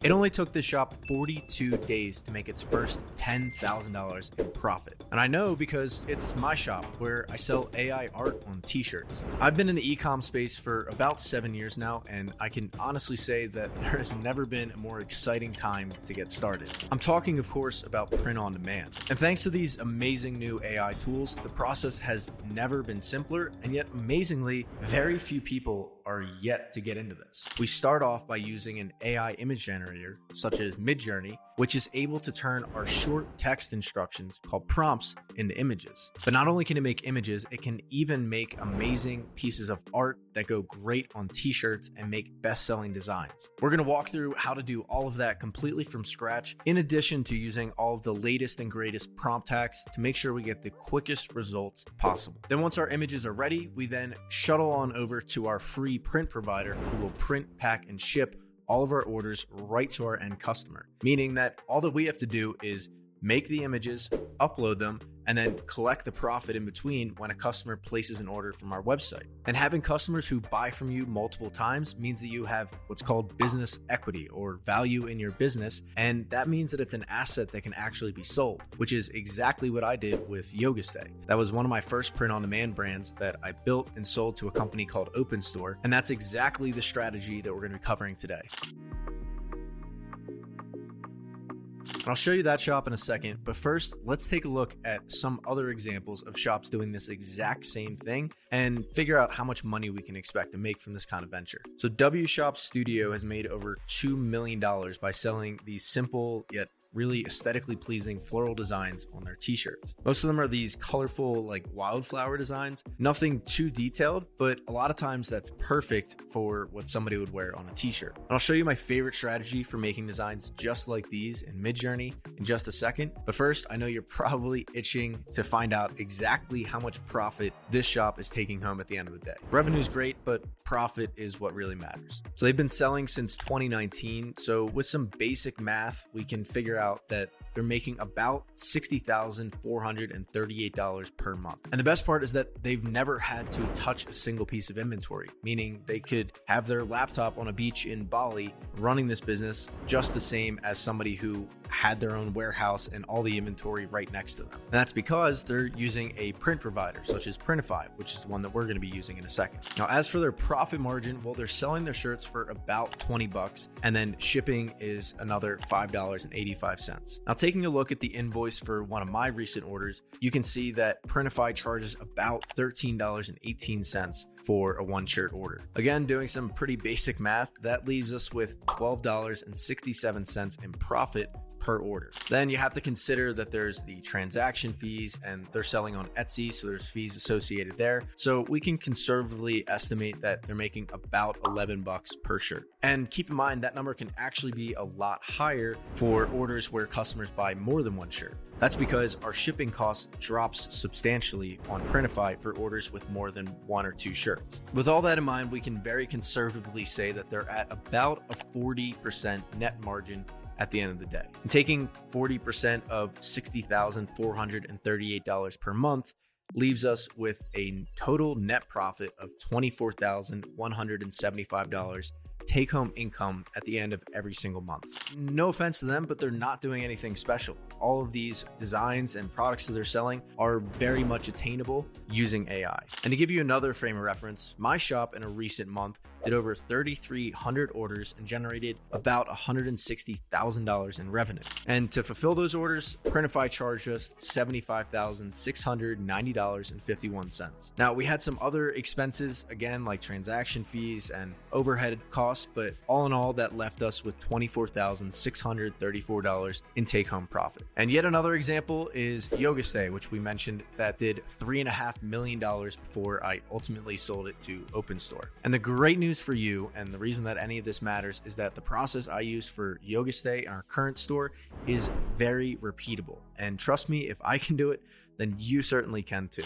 It only took this shop 42 days to make its first $10,000 in profit. And I know because it's my shop where I sell AI art on t-shirts. I've been in the e-com space for about 7 years now, and I can honestly say that there has never been a more exciting time to get started. I'm talking, of course, about print on demand. And thanks to these amazing new AI tools, the process has never been simpler, and yet amazingly, very few people are yet to get into this. We start off by using an AI image generator, such as Midjourney, which is able to turn our short text instructions called prompts into images. But not only can it make images, it can even make amazing pieces of art that go great on t-shirts and make best-selling designs. We're going to walk through how to do all of that completely from scratch, in addition to using all of the latest and greatest prompt hacks to make sure we get the quickest results possible. Then once our images are ready, we then shuttle on over to our free print provider who will print, pack, and ship all of our orders right to our end customer, meaning that all that we have to do is make the images, upload them, and then collect the profit in between when a customer places an order from our website. And having customers who buy from you multiple times means that you have what's called business equity or value in your business. And that means that it's an asset that can actually be sold, which is exactly what I did with Yoga Stay. That was one of my first print on demand brands that I built and sold to a company called Open Store. And that's exactly the strategy that we're going to be covering today. And I'll show you that shop in a second, but first, let's take a look at some other examples of shops doing this exact same thing and figure out how much money we can expect to make from this kind of venture. So W Shop Studio has made over $2 million by selling these simple yet really aesthetically pleasing floral designs on their t-shirts. Most of them are these colorful, like wildflower designs, nothing too detailed, but a lot of times that's perfect for what somebody would wear on a t-shirt. And I'll show you my favorite strategy for making designs just like these in Midjourney in just a second. But first, I know you're probably itching to find out exactly how much profit this shop is taking home at the end of the day. Revenue is great, but profit is what really matters. So they've been selling since 2019. So with some basic math, we can figure out that they're making about $60,438 per month. And the best part is that they've never had to touch a single piece of inventory, meaning they could have their laptop on a beach in Bali running this business just the same as somebody who had their own warehouse and all the inventory right next to them. And that's because they're using a print provider such as Printify, which is the one that we're going to be using in a second. Now, as for their profit margin, well, they're selling their shirts for about 20 bucks, and then shipping is another $5.85. Now, taking a look at the invoice for one of my recent orders, you can see that Printify charges about $13.18 for a one shirt order. Again, doing some pretty basic math, that leaves us with $12.67 in profit per order. Then you have to consider that there's the transaction fees, and they're selling on Etsy, so there's fees associated there. So we can conservatively estimate that they're making about 11 bucks per shirt. And keep in mind that number can actually be a lot higher for orders where customers buy more than one shirt. That's because our shipping cost drops substantially on Printify for orders with more than one or two shirts. With all that in mind, we can very conservatively say that they're at about a 40% net margin at the end of the day. And taking 40% of $60,438 per month leaves us with a total net profit of $24,175 take-home income at the end of every single month. No offense to them, but they're not doing anything special. All of these designs and products that they're selling are very much attainable using AI. And to give you another frame of reference, my shop in a recent month did over 3,300 orders and generated about $160,000 in revenue. And to fulfill those orders, Printify charged us $75,690.51. Now, we had some other expenses, again, like transaction fees and overhead costs, but all in all, that left us with $24,634 in take-home profit. And yet another example is Yoga Stay, which we mentioned, that did $3.5 million before I ultimately sold it to Open Store. And the great news for you, and the reason that any of this matters, is that the process I use for Yoga Stay in our current store is very repeatable. And trust me, if I can do it, then you certainly can too.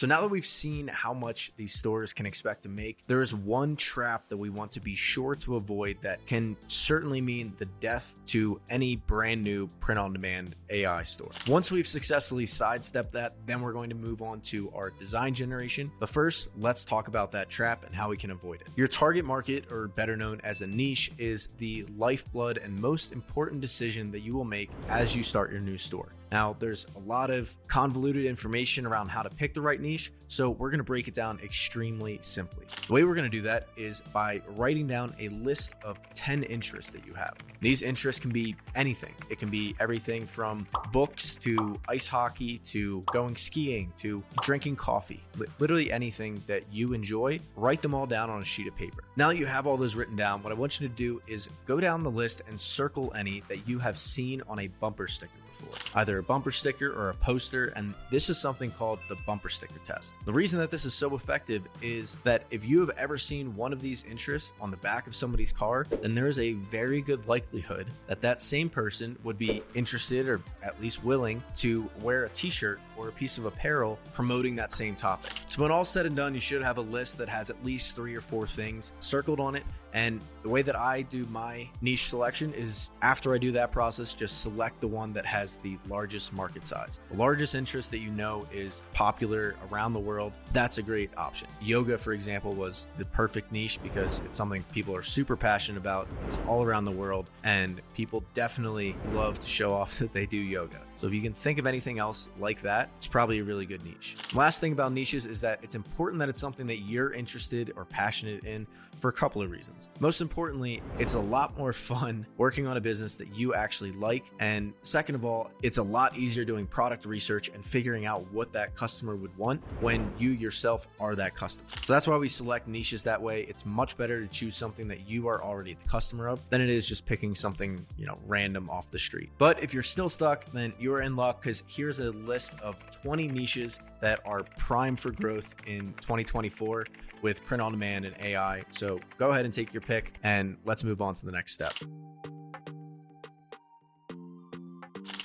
So now that we've seen how much these stores can expect to make, there is one trap that we want to be sure to avoid that can certainly mean the death to any brand new print-on-demand AI store. Once we've successfully sidestepped that, then we're going to move on to our design generation. But first, let's talk about that trap and how we can avoid it. Your target market, or better known as a niche, is the lifeblood and most important decision that you will make as you start your new store. Now, there's a lot of convoluted information around how to pick the right niche, so we're going to break it down extremely simply. The way we're going to do that is by writing down a list of 10 interests that you have. These interests can be anything. It can be everything from books to ice hockey to going skiing to drinking coffee. Literally anything that you enjoy, write them all down on a sheet of paper. Now that you have all those written down, what I want you to do is go down the list and circle any that you have seen on a bumper sticker before, either a bumper sticker or a poster, and this is something called the bumper sticker test. The reason that this is so effective is that if you have ever seen one of these interests on the back of somebody's car, then there is a very good likelihood that that same person would be interested or at least willing to wear a t-shirt or a piece of apparel promoting that same topic. So when all said and done, you should have a list that has at least 3 or 4 things circled on it. And the way that I do my niche selection is after I do that process, just select the one that has the largest market size. The largest interest that you know is popular around the world, that's a great option. Yoga, for example, was the perfect niche because it's something people are super passionate about. It's all around the world, and people definitely love to show off that they do yoga. So if you can think of anything else like that, it's probably a really good niche. Last thing about niches is that it's important that it's something that you're interested or passionate in for a couple of reasons. Most importantly, it's a lot more fun working on a business that you actually like. And second of all, it's a lot easier doing product research and figuring out what that customer would want when you yourself are that customer. So that's why we select niches that way. It's much better to choose something that you are already the customer of than it is just picking something, random off the street. But if you're still stuck, then you're in luck, because here's a list of 20 niches that are prime for growth in 2024 with print on demand and AI. So go ahead and take your pick, and let's move on to the next step.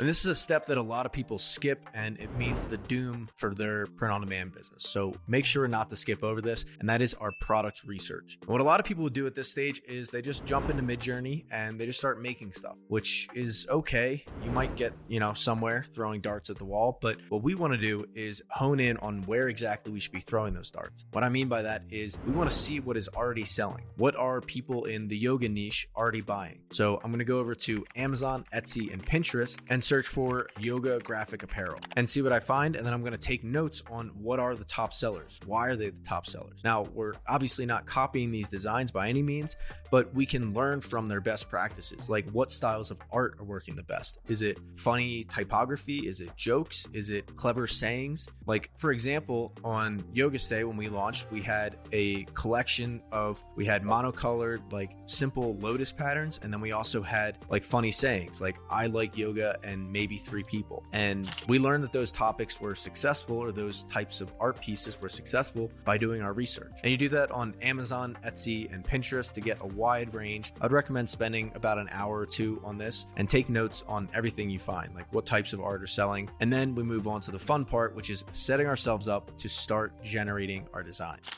And this is a step that a lot of people skip, and it means the doom for their print-on-demand business. So make sure not to skip over this, and that is our product research. And what a lot of people would do at this stage is they just jump into midjourney and they just start making stuff, which is okay. You might get, somewhere throwing darts at the wall, but what we want to do is hone in on where exactly we should be throwing those darts. What I mean by that is we want to see what is already selling. What are people in the yoga niche already buying? So I'm going to go over to Amazon, Etsy, and Pinterest and search for yoga graphic apparel and see what I find. And then I'm going to take notes on what are the top sellers. Why are they the top sellers? Now, we're obviously not copying these designs by any means, but we can learn from their best practices. Like, what styles of art are working the best? Is it funny typography? Is it jokes? Is it clever sayings? Like, for example, on Yoga Stay, when we launched, we had a collection of, we had monocolored, like simple lotus patterns. And then we also had like funny sayings, like I like yoga and maybe 3 people. And we learned that those topics were successful, or those types of art pieces were successful, by doing our research. And you do that on Amazon, Etsy, and Pinterest to get a wide range. I'd recommend spending about an hour or 2 on this and take notes on everything you find, like what types of art are selling. And then we move on to the fun part, which is setting ourselves up to start generating our designs.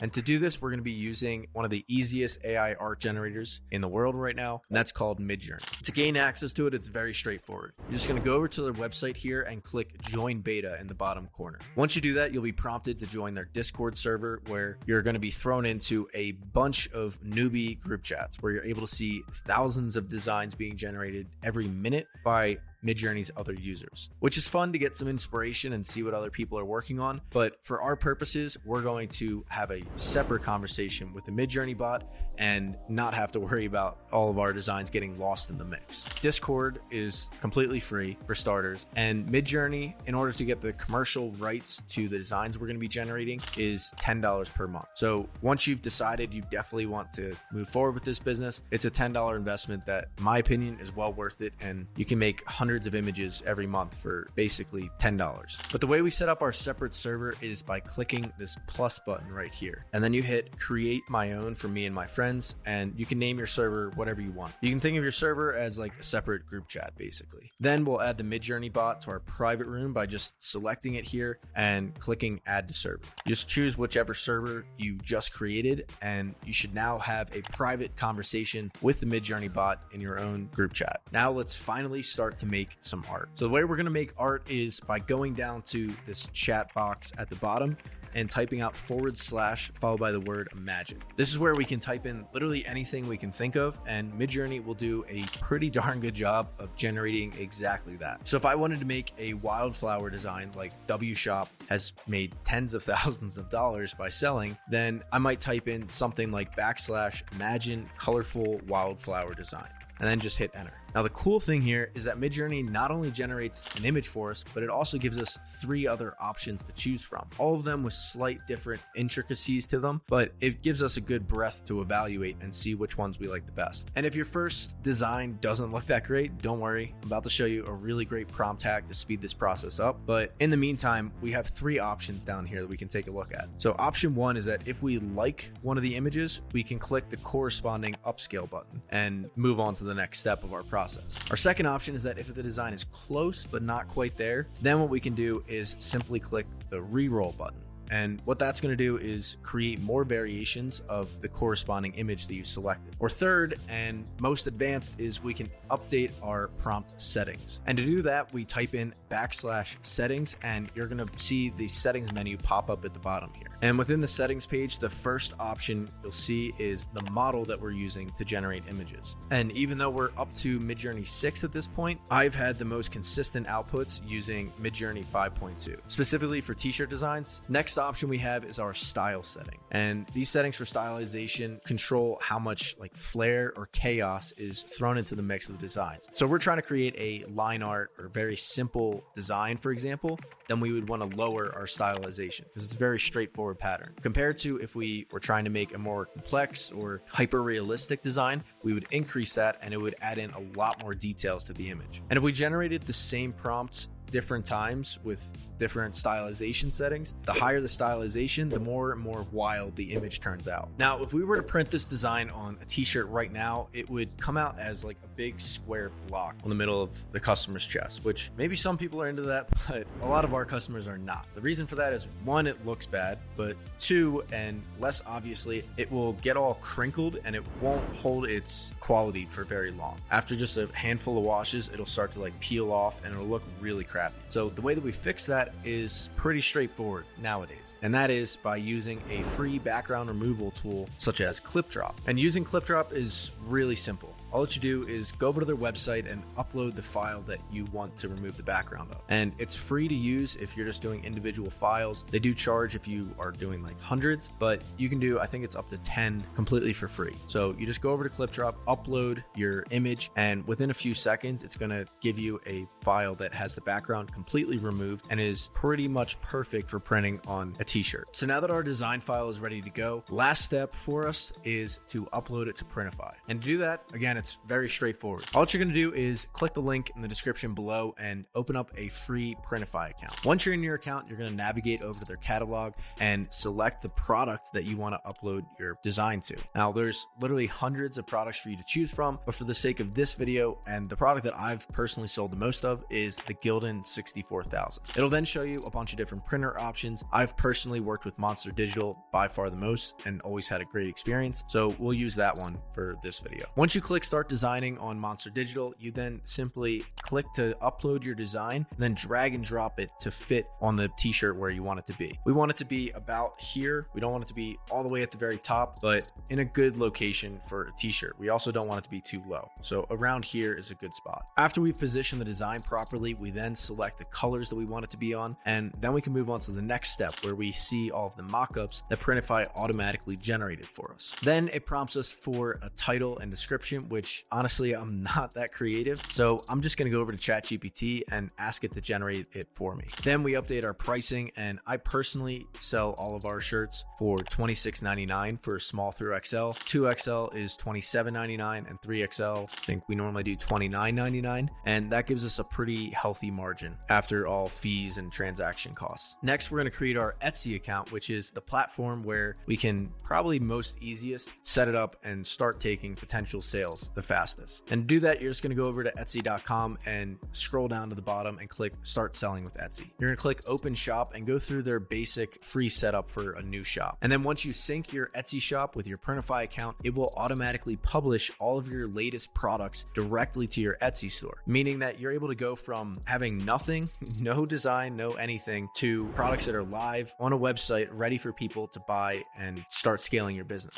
And to do this, we're going to be using one of the easiest AI art generators in the world right now, and that's called Midjourney. To gain access to it, it's very straightforward. You're just going to go over to their website here and click Join Beta in the bottom corner. Once you do that, you'll be prompted to join their Discord server, where you're going to be thrown into a bunch of newbie group chats where you're able to see thousands of designs being generated every minute by Midjourney's other users, which is fun to get some inspiration and see what other people are working on. But for our purposes, we're going to have a separate conversation with the Midjourney bot and not have to worry about all of our designs getting lost in the mix. Discord is completely free for starters, and Midjourney, in order to get the commercial rights to the designs we're going to be generating, is $10 per month. So once you've decided you definitely want to move forward with this business, it's a $10 investment that, in my opinion, is well worth it, and you can make hundreds hundreds of images every month for basically $10. But the way we set up our separate server is by clicking this plus button right here. And then you hit create my own for me and my friends, and you can name your server whatever you want. You can think of your server as like a separate group chat, basically. Then we'll add the midjourney bot to our private room by just selecting it here and clicking add to server. You just choose whichever server you just created, and you should now have a private conversation with the midjourney bot in your own group chat. Now let's finally start to make some art. So the way we're going to make art is by going down to this chat box at the bottom and typing out / followed by the word imagine. This is where we can type in literally anything we can think of, and Midjourney will do a pretty darn good job of generating exactly that. So if I wanted to make a wildflower design like W Shop has made tens of thousands of dollars by selling, then I might type in something like / imagine colorful wildflower design, and then just hit enter. Now, the cool thing here is that Midjourney not only generates an image for us, but it also gives us 3 other options to choose from, all of them with slight different intricacies to them, but it gives us a good breadth to evaluate and see which ones we like the best. And if your first design doesn't look that great, don't worry. I'm about to show you a really great prompt hack to speed this process up. But in the meantime, we have 3 options down here that we can take a look at. So option 1 is that if we like one of the images, we can click the corresponding upscale button and move on to the next step of our process. Our second option is that if the design is close but not quite there, then what we can do is simply click the reroll button. And what that's going to do is create more variations of the corresponding image that you selected. Or third, and most advanced, is we can update our prompt settings. And to do that, we type in / settings, and you're going to see the settings menu pop up at the bottom here. And within the settings page, the first option you'll see is the model that we're using to generate images. And even though we're up to Midjourney 6 at this point, I've had the most consistent outputs using Midjourney 5.2, specifically for t-shirt designs. Next option we have is our style setting, and these settings for stylization control how much like flair or chaos is thrown into the mix of the designs. So if we're trying to create a line art or very simple design, for example, then we would want to lower our stylization because it's a very straightforward pattern compared to if we were trying to make a more complex or hyper realistic design. We would increase that, and it would add in a lot more details to the image. And if we generated the same prompt different times with different stylization settings, the higher the stylization, the more and more wild the image turns out. Now, if we were to print this design on a t-shirt right now, it would come out as like a big square block on the middle of the customer's chest, which maybe some people are into that, but a lot of our customers are not. The reason for that is 1, it looks bad, but 2, and less obviously, it will get all crinkled and it won't hold its quality for very long. After just a handful of washes, it'll start to like peel off and it'll look really crappy. So the way that we fix that is pretty straightforward nowadays, and that is by using a free background removal tool such as ClipDrop. And using ClipDrop is really simple. All that you do is go over to their website and upload the file that you want to remove the background of. And it's free to use if you're just doing individual files. They do charge if you are doing like hundreds, but you can do, I think it's up to 10 completely for free. So you just go over to ClipDrop, upload your image, and within a few seconds, it's going to give you a file that has the background completely removed and is pretty much perfect for printing on a t-shirt. So now that our design file is ready to go, last step for us is to upload it to Printify. And to do that, again, it's very straightforward. All you're going to do is click the link in the description below and open up a free Printify account. Once you're in your account, you're going to navigate over to their catalog and select the product that you want to upload your design to. Now, there's literally hundreds of products for you to choose from, but for the sake of this video, and the product that I've personally sold the most of is the Gildan 64000. It'll then show you a bunch of different printer options. I've personally worked with Monster Digital by far the most and always had a great experience, so we'll use that one for this video. Once you click start designing on Monster Digital, you then simply click to upload your design and then drag and drop it to fit on the t-shirt where you want it to be. We want it to be about here. We don't want it to be all the way at the very top, but in a good location for a t-shirt. We also don't want it to be too low. So around here is a good spot. After we've positioned the design properly, we then select the colors that we want it to be on, and then we can move on to the next step where we see all of the mockups that Printify automatically generated for us. Then it prompts us for a title and description, which which honestly, I'm not that creative. So I'm just going to go over to ChatGPT and ask it to generate it for me. Then we update our pricing, and I personally sell all of our shirts for $26.99 for small through XL. 2XL is $27.99, and 3XL, I think we normally do $29.99. And that gives us a pretty healthy margin after all fees and transaction costs. Next, we're going to create our Etsy account, which is the platform where we can probably most easiest set it up and start taking potential sales the fastest. And to do that, you're just going to go over to Etsy.com and scroll down to the bottom and click Start Selling with Etsy. You're going to click Open Shop and go through their basic free setup for a new shop. And then once you sync your Etsy shop with your Printify account, it will automatically publish all of your latest products directly to your Etsy store, meaning that you're able to go from having nothing, no design, no anything, to products that are live on a website ready for people to buy and start scaling your business.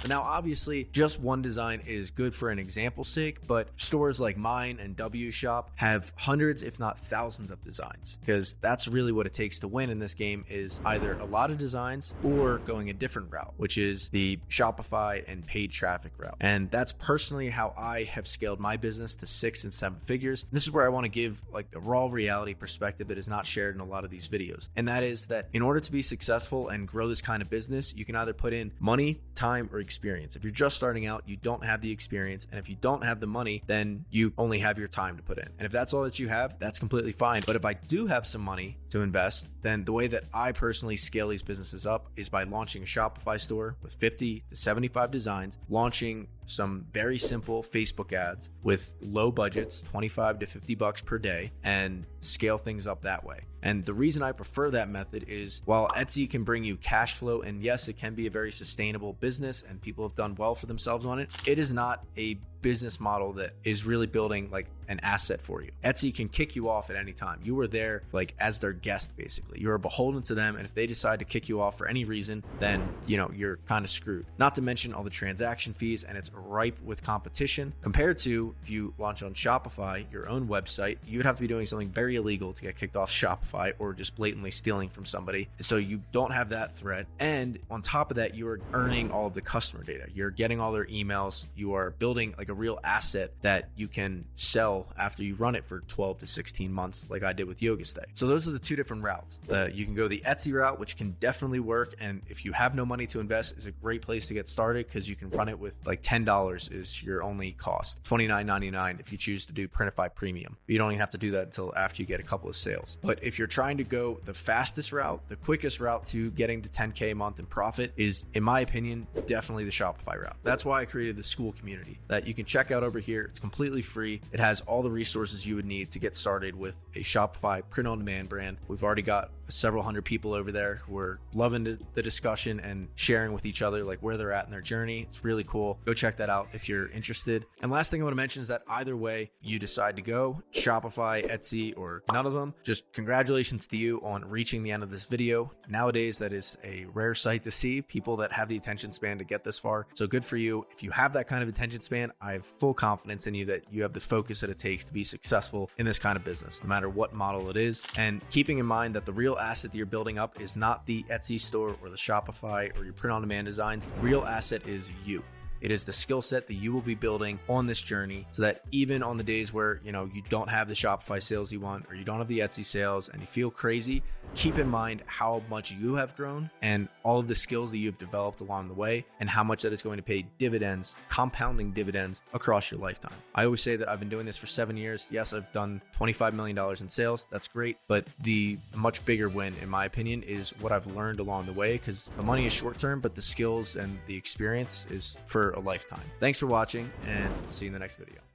Now, obviously, just one design is good for an example's sake, but stores like mine and W Shop have hundreds, if not thousands of designs, because that's really what it takes to win in this game, is either a lot of designs or going a different route, which is the Shopify and paid traffic route. And that's personally how I have scaled my business to 6 and 7 figures. This is where I want to give like the raw reality perspective that is not shared in a lot of these videos. And that is that in order to be successful and grow this kind of business, you can either put in money, time, or experience. If you're just starting out, you don't have the experience. And if you don't have the money, then you only have your time to put in. And if that's all that you have, that's completely fine. But if I do have some money to invest, then the way that I personally scale these businesses up is by launching a Shopify store with 50 to 75 designs, launching some very simple Facebook ads with low budgets, 25 to 50 bucks per day, and scale things up that way. And the reason I prefer that method is while Etsy can bring you cash flow, and yes, it can be a very sustainable business and people have done well for themselves on it, it is not a business model that is really building like an asset for you. Etsy can kick you off at any time. You are there like as their guest, basically. You are beholden to them. And if they decide to kick you off for any reason, then, you're kind of screwed. Not to mention all the transaction fees, and it's ripe with competition compared to if you launch on Shopify, your own website, you would have to be doing something very illegal to get kicked off Shopify or just blatantly stealing from somebody. So you don't have that threat. And on top of that, you are earning all of the customer data. You're getting all their emails. You are building like a real asset that you can sell after you run it for 12 to 16 months, like I did with Yoga Stay. So those are the two different routes. You can go the Etsy route, which can definitely work. And if you have no money to invest, is a great place to get started because you can run it with like $10 is your only cost, $29.99 if you choose to do Printify Premium. But you don't even have to do that until after you get a couple of sales. But if you're trying to go the fastest route, the quickest route to getting to 10K a month in profit is, in my opinion, definitely the Shopify route. That's why I created the school community that you can check out over here. It's completely free. It has all the resources you would need to get started with a Shopify print-on-demand brand. We've already got several hundred people over there who are loving the discussion and sharing with each other like where they're at in their journey. It's really cool. Go check that out if you're interested. And last thing I want to mention is that either way you decide to go, Shopify, Etsy, or none of them, just congratulations to you on reaching the end of this video. Nowadays, that is a rare sight to see, people that have the attention span to get this far. So good for you. If you have that kind of attention span, I have full confidence in you that you have the focus that it takes to be successful in this kind of business, no matter what model it is. And keeping in mind that the real asset that you're building up is not the Etsy store or the Shopify or your print-on-demand designs. The real asset is you. It is the skill set that you will be building on this journey so that even on the days where, you don't have the Shopify sales you want or you don't have the Etsy sales and you feel crazy, keep in mind how much you have grown and all of the skills that you've developed along the way and how much that is going to pay dividends, compounding dividends across your lifetime. I always say that I've been doing this for 7 years. Yes, I've done $25 million in sales. That's great. But the much bigger win, in my opinion, is what I've learned along the way, because the money is short term, but the skills and the experience is for a lifetime. Thanks for watching, and I'll see you in the next video.